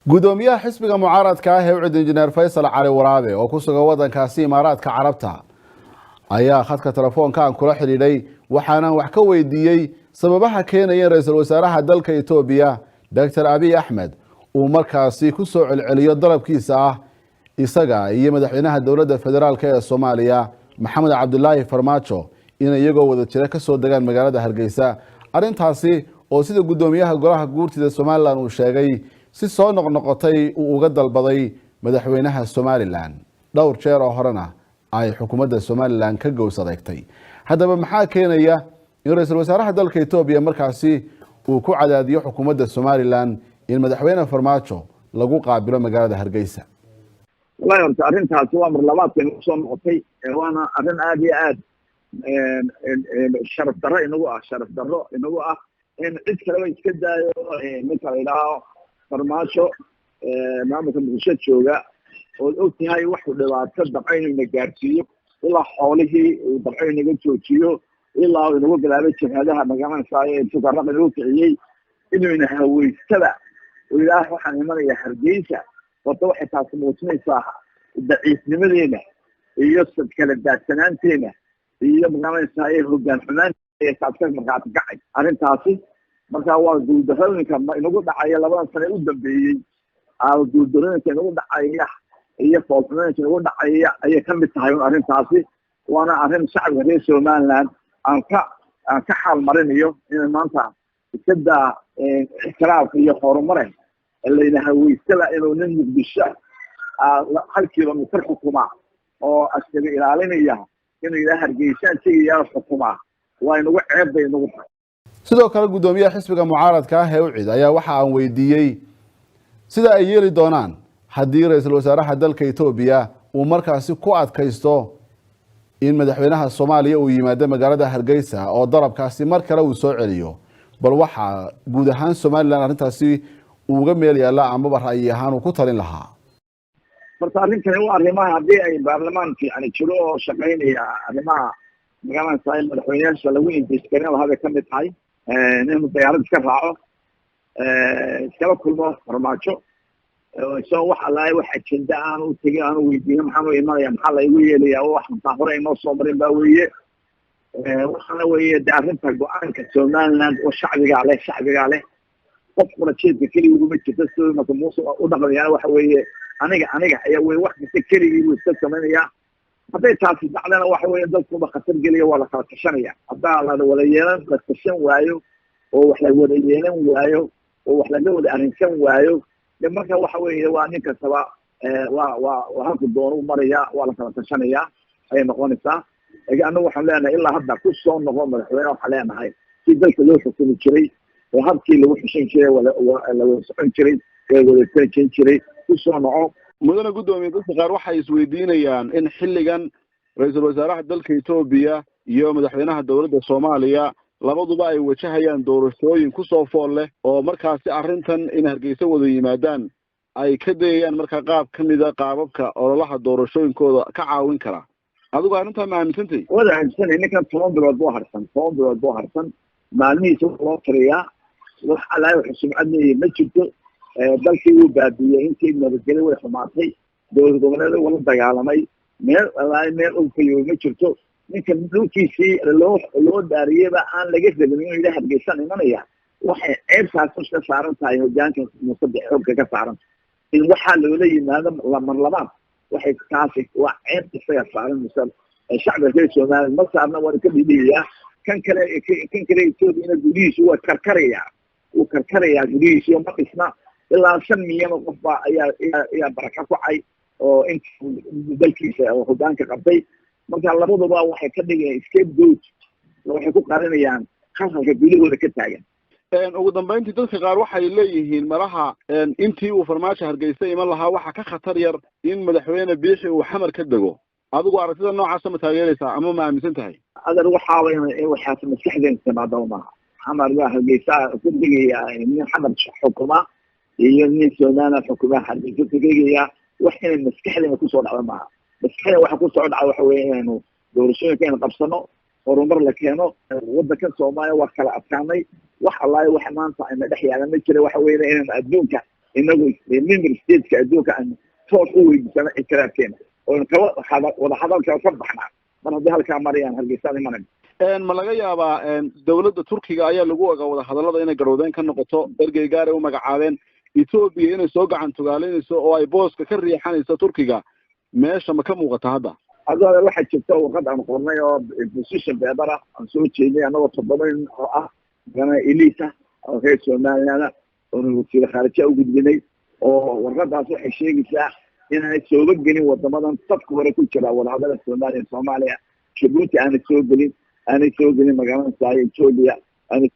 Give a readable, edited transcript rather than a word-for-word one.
gudoomiyaha xisbiga mucaaradka ah ee u cid injineer Faysal Cali Waraabe oo ku sugan wadankaasi Imaaraadka Carabta ayaa khadka telefoonka aan kula xiriiray waxaana wax ka weydiiyay sababaha keenaya ra'iisul wasaaraha dalka Itoobiya Dr. Abiy Ahmed uu markaasi ku soo celceliyo dalabkiisa ah isaga iyo madaxweynaha dowladda federaalka ee Soomaaliya Maxamed Cabdullaahi Farmaajo in iyagoo wada jira ka soo degaan magaalada Hargeysa arintaasi oo sida gudoomiyaha golaha guurtida Soomaaliland uu sheegay si soo noqnoqotay uu uga dalbaday madaxweynaha Soomaaliland dhowr jeer oo horena ay xukuumadda Soomaaliland ka gowsadeegtay haddaba maxaa keenaya in ra'iisul wasaaraha dalka Itoobiya markaasi uu ku cadaadiyo xukuumadda Soomaaliland in madaxweynaha Farmaajo lagu qaabilo magaalada Hargeysa والله أنت أرنت هالسوام مرلبات كنوصل نقطي وأنا أرن أبي أد الشرف درا إنه شرف درا إنه إن إذا كده مثل إلى فرماشو ما مثل بشيء شوجا وقلت هاي واحد اللي تصدق عين النجارسيو إلا حوله وضعين نجارسيو إلا إنه قلبت هذا مجمع صاير تقرب الوقتي إنه ينهوي سبع وإله وحنا من يحرجيسه وطوحي تاسموتني صاحة ضعيف نمدينة يصد كالدات سنانتينة يبغى يساير هجان حنان يسافر مقاط قاعد أرين تاسي مركا وجود دخلني كم نقول دعاية لبنا سنة قدام بي أو جود دخلني نقول دعاية هي فوقنا نقول دعاية هي كم بالتعاون أرين تاسي وأنا أرين شعب غير سومان لان أنك حال مرينيو إن ما أنت تبدأ احتراف هي حور مرين اللي نهوي سلا إنه ننجز بالشهر هل كيلومتر حكومة أو أشتري إلى علينا إياها إنه إلى هرجيشان شيء يعرف حكومة وإنه وعيب بينه sidoo kale gudoomiyaha xisbiga mucaaradka ah ee u cid ayaa waxa aan weydiiyay sida ay yeeli doonaan haddii ra'iisul wasaaraha dalka Itoobiya uu markaasi ku adkaysto in madaxweynaha Soomaaliya uu yimaado magaalada Hargeysa oo dalabkaasi mar kale uu soo celiyo bal waxa guud ahaan Soomaaliland arintaasi uga meel yaala ama ra'yi ahaan ku talin lahaa marka arrintani waa arrimaha haddii ay baarlamaanka yani jiro oo shaqeynaya arrimaha magaalada Soomaaliya madaxweynaha lagu intiskarin lahaa ka mid tahay inuu diyaarad iska raaco iskala kulmo Farmaajo soo wax allahay wax ajenda aan u tagay aan weydiino maxaa imanaya maxaa la igu yeelayaa wax inta hore inoo soo marin baa weeye waxana weeye arrinta go'aanka Soomaaliland oo shacbiga leh qofkuna jeedka kaliya ugu jirta soo marka muuse u dhaqmayaan waxa weeye aniga ayaa way wax kasta kaliya uu iska sameeyaa haday taasi dhacdana waxa weeye dadku ma khatar geliyo wala kala tashanaya hadaa la wada yeelan la tashan waayo oo wax la wada yeelan waayo oo wax laga wada arrinsan waayo marka waxa weeye waa nin kastaba waa halku doono maraya waa la kala tashanaya ay noqonaysaa anagu waxaan leenahay ilaa hadda ku soo noqon madaxweyne waxaan leenahay si dalka loo xukumi jiray habkii lagu xushin jiray wala socon jiray wala tarjin jiray ku soo noqon mudana gudoomiye dadka qaar waxay isweydiinayaan in xilligan ra'iisul wasaaraha dalka Itoobiya iyo madaxweynaha dowladda Soomaaliya labaduba ay wajahayaan doorashooyin ku soo fool leh oo markaasi arrintan in Hargeysa wada yimaadaan ay ka dayayaan marka qaab kamid ah qaababka ololaha doorashooyinkooda ka caawin kara adigu arrintan ma aaminsantay wada aaminsan ninkan 10 bilood boo harsan maalmihiisa loo tiriyaa wax allaah wuxuu sumcadnay ma jirto dalkii uu baabiyay intii nabadgelyo way xumaatay dowlad goboleed wala dagaalamay meel uu kayo ma jirto ninka dhulkiisii loo daariyay aan laga rabin inuu ilaahay Hargeysa imanaya waxay ceebtaas ka saaran tahay hogaanka musaddex xogga ka saaran in waxa loola yimaado lamar labaad waxay taasi waa ceeb isaga saaran musal shacabka Soomaaliyeed ma saarna waa ka dhiibiyaa kan kale Itoobiya inuu gudihiisu waa karkaraya gudihiisu ma dhisna ilaa 5 milyan oo qof ayaa baraka ku cay oo inta dalkiisa oo hogaanka qabtay marka labaduba waxay ka dhigeen scapegoat waxay ku qarinayaan khalkhalka gudahooda ka taagan ugu dambeyntii dadka qaar waxay leeyihiin malaha intii uu Farmaajo Hargeysa iman lahaa waxa ka khatar yar in madaxweyne Biixi uu xamar ka dago adigu aragtida noocaas ma taageeraysaa ama ma aaminsan tahay adar waxa maskaxdeen timaadawma xamar Hargeysa ku digaya in xamar xukuma iyo nin Soomaaliya xukuma Hargeysa ku digaya waxay maskaxdeen ku soo dhacday maaha maskaxdeen waxa ku soo dhacay waxa weeye inuu doorashooyinka qabsano horumar la keeno wadanka Soomaaliya wax kala adkaanay wax allaah wax maanta in dhex yaalan ma jira waxa weeye in adduunka إنه member states كأدوك أن توش هو يسمى إكرامكين ونكوا وضحضر كصبحنا من هذه الكامريان هالجسادي منهم ma laga yaabaa dawladda Turkiga ayaa lagu ogaa wada hadallada inay garoodeen ka noqoto ergey gaar ah oo magacaabeen Ethiopia inay soo gacan tugaalinayso oo ay booska ka riixanayso Turkiga meesha ma ka muuqata hadda هذا واحد شفته وقد عن قرنية البوزيشن بيدرة عن سوى شيء أنا وتضمن أنا إليسا أو غير سومالي أنا ونوصل خارجة وجود جني وقد عن صح الشيء كذا إن سوى جني وضمن صفق ولا كل شيء ولا هذا السومالي شبوتي أنا سوى جني مجال ساي سوريا أنا